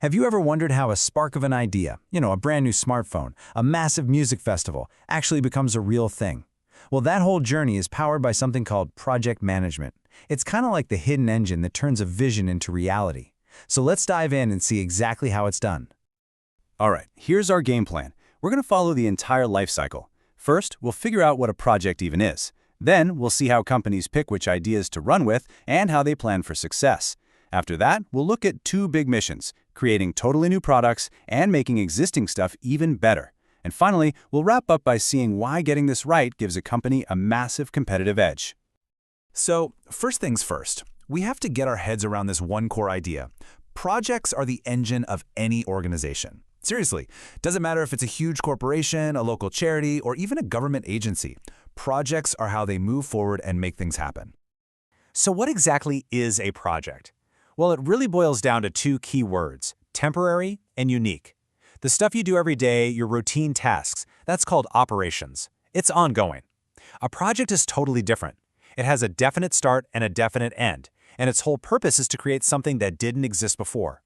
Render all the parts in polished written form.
Have you ever wondered how a spark of an idea, a brand new smartphone, a massive music festival, actually becomes a real thing? Well, that whole journey is powered by something called project management. It's kind of like the hidden engine that turns a vision into reality. So let's dive in and see exactly how it's done. All right, here's our game plan. We're going to follow the entire life cycle. First, we'll figure out what a project even is. Then, we'll see how companies pick which ideas to run with and how they plan for success. After that, we'll look at two big missions, creating totally new products and making existing stuff even better. And finally, we'll wrap up by seeing why getting this right gives a company a massive competitive edge. So, first things first, we have to get our heads around this one core idea. Projects are the engine of any organization. Seriously, doesn't matter if it's a huge corporation, a local charity, or even a government agency. Projects are how they move forward and make things happen. So what exactly is a project? Well, it really boils down to two key words, temporary and unique. The stuff you do every day, your routine tasks, that's called operations. It's ongoing. A project is totally different. It has a definite start and a definite end, and its whole purpose is to create something that didn't exist before.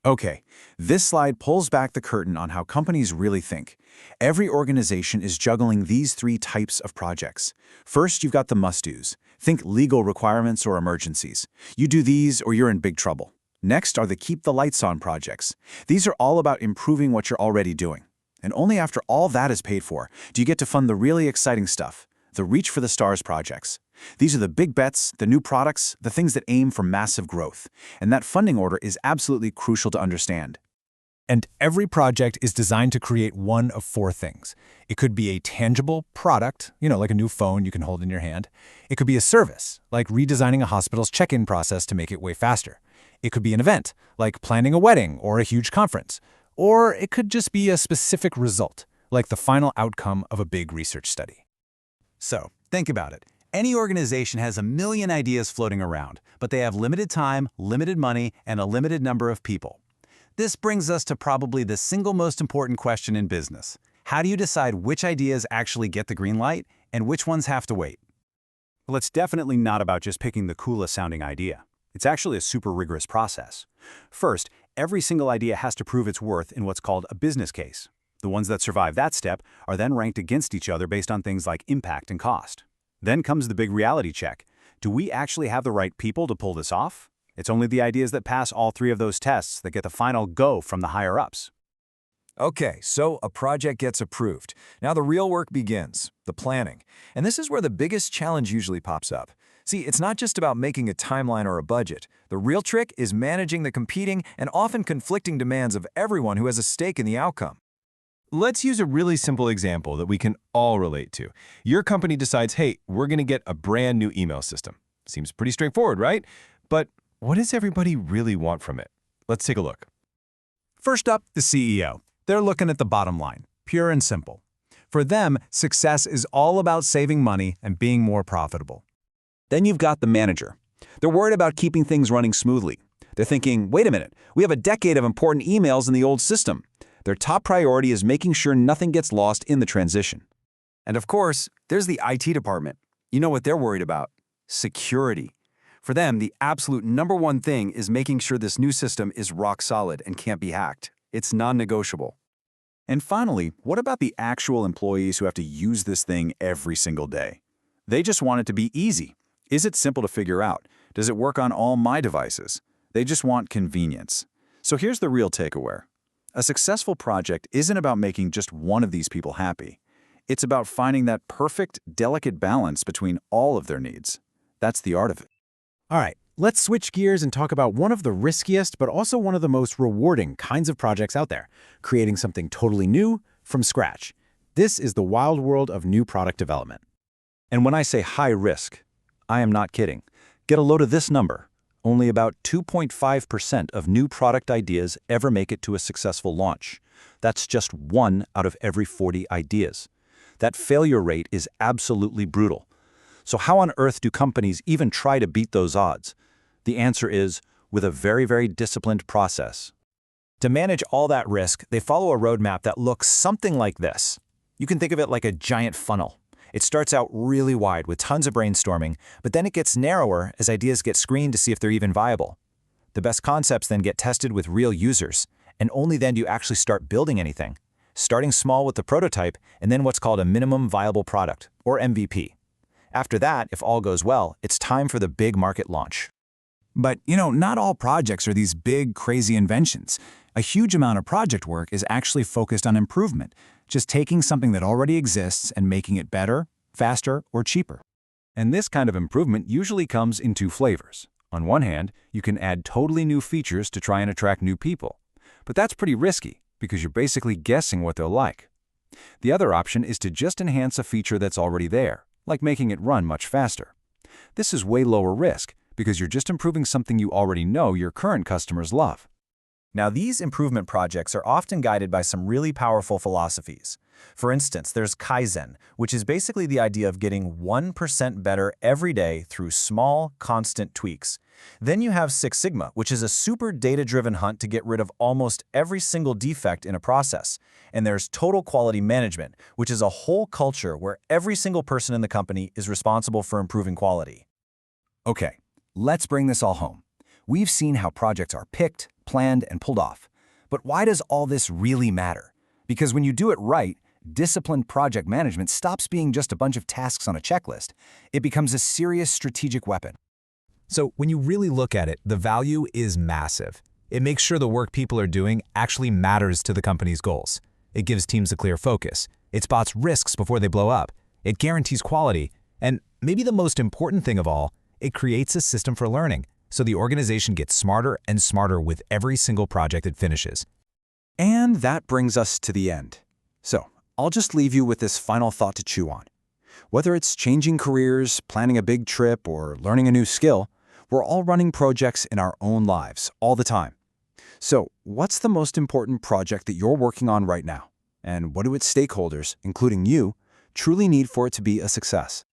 Okay, this slide pulls back the curtain on how companies really think. Every organization is juggling these three types of projects. First, you've got the must-dos. Think legal requirements or emergencies. You do these or you're in big trouble. Next are the keep the lights on projects. These are all about improving what you're already doing. And only after all that is paid for do you get to fund the really exciting stuff, the reach for the stars projects. These are the big bets, the new products, the things that aim for massive growth. And that funding order is absolutely crucial to understand. And every project is designed to create one of four things. It could be a tangible product, like a new phone you can hold in your hand. It could be a service, like redesigning a hospital's check-in process to make it way faster. It could be an event, like planning a wedding or a huge conference. Or it could just be a specific result, like the final outcome of a big research study. So, think about it. Any organization has a million ideas floating around, but they have limited time, limited money, and a limited number of people. This brings us to probably the single most important question in business. How do you decide which ideas actually get the green light and which ones have to wait? Well, it's definitely not about just picking the coolest sounding idea. It's actually a super rigorous process. First, every single idea has to prove its worth in what's called a business case. The ones that survive that step are then ranked against each other based on things like impact and cost. Then comes the big reality check. Do we actually have the right people to pull this off? It's only the ideas that pass all three of those tests that get the final go from the higher-ups. Okay, so a project gets approved. Now the real work begins, the planning. And this is where the biggest challenge usually pops up. See, it's not just about making a timeline or a budget. The real trick is managing the competing and often conflicting demands of everyone who has a stake in the outcome. Let's use a really simple example that we can all relate to. Your company decides, hey, we're going to get a brand new email system. Seems pretty straightforward, right? But what does everybody really want from it? Let's take a look. First up, the CEO. They're looking at the bottom line, pure and simple. For them, success is all about saving money and being more profitable. Then you've got the manager. They're worried about keeping things running smoothly. They're thinking, wait a minute, we have a decade of important emails in the old system. Their top priority is making sure nothing gets lost in the transition. And of course, there's the IT department. You know what they're worried about? Security. For them, the absolute number one thing is making sure this new system is rock solid and can't be hacked. It's non-negotiable. And finally, what about the actual employees who have to use this thing every single day? They just want it to be easy. Is it simple to figure out? Does it work on all my devices? They just want convenience. So here's the real takeaway. A successful project isn't about making just one of these people happy. It's about finding that perfect, delicate balance between all of their needs. That's the art of it. All right, let's switch gears and talk about one of the riskiest but also one of the most rewarding kinds of projects out there, creating something totally new from scratch. This is the wild world of new product development. And when I say high risk, I am not kidding. Get a load of this number. Only about 2.5% of new product ideas ever make it to a successful launch. That's just 1 out of every 40 ideas. That failure rate is absolutely brutal. So how on earth do companies even try to beat those odds? The answer is with a very, very disciplined process. To manage all that risk, they follow a roadmap that looks something like this. You can think of it like a giant funnel. It starts out really wide with tons of brainstorming, but then it gets narrower as ideas get screened to see if they're even viable. The best concepts then get tested with real users, and only then do you actually start building anything, starting small with the prototype and then what's called a minimum viable product, or MVP. After that, if all goes well, it's time for the big market launch. But, not all projects are these big, crazy inventions. A huge amount of project work is actually focused on improvement, just taking something that already exists and making it better, faster, or cheaper. And this kind of improvement usually comes in two flavors. On one hand, you can add totally new features to try and attract new people. But that's pretty risky, because you're basically guessing what they'll like. The other option is to just enhance a feature that's already there, like making it run much faster. This is way lower risk, because you're just improving something you already know your current customers love. Now, these improvement projects are often guided by some really powerful philosophies. For instance, there's Kaizen, which is basically the idea of getting 1% better every day through small, constant tweaks. Then you have Six Sigma, which is a super data-driven hunt to get rid of almost every single defect in a process. And there's Total Quality Management, which is a whole culture where every single person in the company is responsible for improving quality. Okay, let's bring this all home. We've seen how projects are picked, planned, and pulled off. But why does all this really matter? Because when you do it right, disciplined project management stops being just a bunch of tasks on a checklist. It becomes a serious strategic weapon. So when you really look at it, the value is massive. It makes sure the work people are doing actually matters to the company's goals. It gives teams a clear focus. It spots risks before they blow up. It guarantees quality. And maybe the most important thing of all, it creates a system for learning, so the organization gets smarter and smarter with every single project it finishes. And that brings us to the end. So, I'll just leave you with this final thought to chew on. Whether it's changing careers, planning a big trip, or learning a new skill, we're all running projects in our own lives all the time. So, what's the most important project that you're working on right now? And what do its stakeholders, including you, truly need for it to be a success?